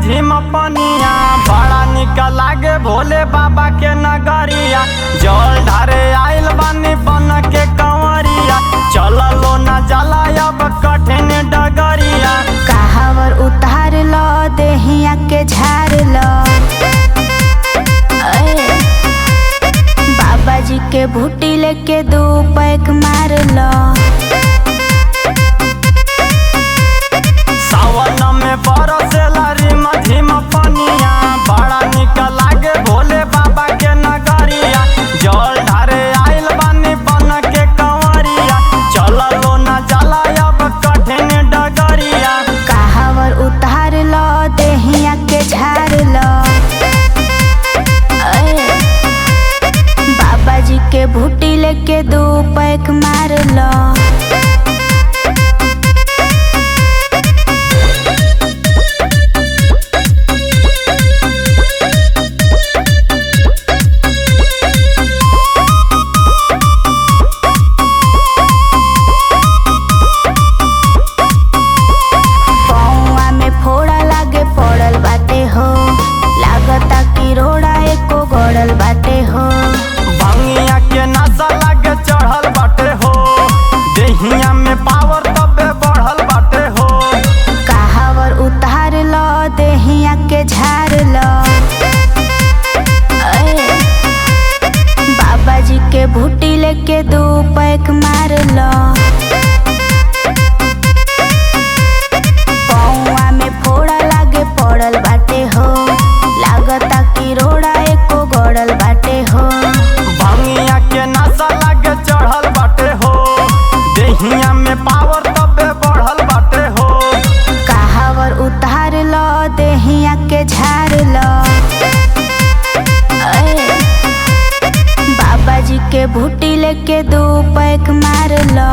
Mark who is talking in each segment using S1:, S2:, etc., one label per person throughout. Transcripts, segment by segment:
S1: झिम पनिया बड़ा निक लागे भोले बाबा के नगरिया। जल ढारे आइल बानी बन के कंवरिया, चललो न जाला अब कठिन डगरिया।
S2: कहावर उतार लो देहिया के झाड़ लो, बाबा जी के भूटी लेके 2 पैक मार लो।
S1: सावन में बरसेला रिम झिम पनिया बड़ा निक लागे भोले बाबा के नगरिया। जल ढारे आइल बानी बन के कंवरिया, चललो न जाला अब कठिन डगरिया।
S2: कहावर उतार लो देहिया के झाड़ लो, बाबा जी के भूटी लेके 2 पैक मार लो। बाटे हो
S1: भंगिया के नशा लागे चढ़ल बाटे हो, देहिया में पावर तबे बढ़ल बाटे हो।
S2: कहावर उतार लो देहिया के झाड़ लो, बाबा जी के भूटी लेके 2 पैक मार लो। पौआ में फोड़ा लागे पड़ल बाटे हो, लागता कि रोड़ा एको गड़ल बाटे हो।
S1: भंगिया के नशा लागे चढ़ल बाटे हो, देहिया में पावर तबे बढ़ल बाटे हो।
S2: कहावर उतार लो देहिया के झाड़ लो, बाबा जी के भूटी लेके 2 पैक मार लो।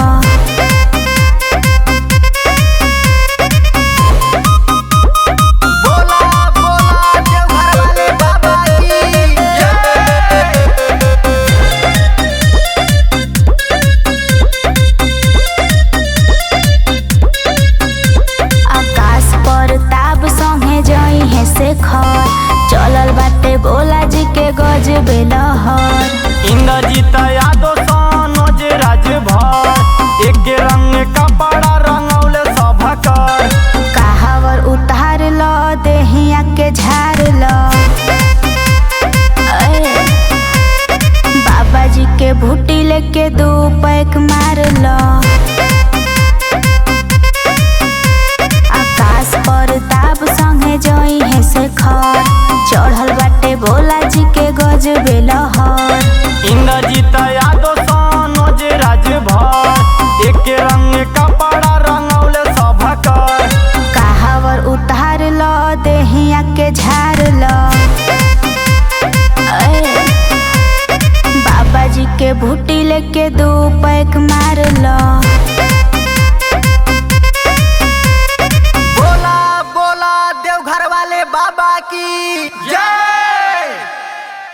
S2: चलल बाटे भोला जी के गजबे लहर।
S1: इंद्रजीत यादव सनोज राजभर एक रंग कपड़ा रंगौले सभकर।
S2: कहावर उतार लो देहिया के झाड़ लो, बाबा जी के भूटी लेके 2 पैक मार लो। आकाश पर ताप संगे जई है शेखर, चढ़ल बाटे भोला जी के गजबे लहर।
S1: इंद्रजीत यादव सनोज राजभर एक रंग कपड़ा रंगौले सभकर।
S2: कहावर उतार लो देहिया के झाड़ लो, बाबा जी के भूटी लेके 2 पैक मार लो।
S1: बोला बोला देवघर वाले बाबा की जय।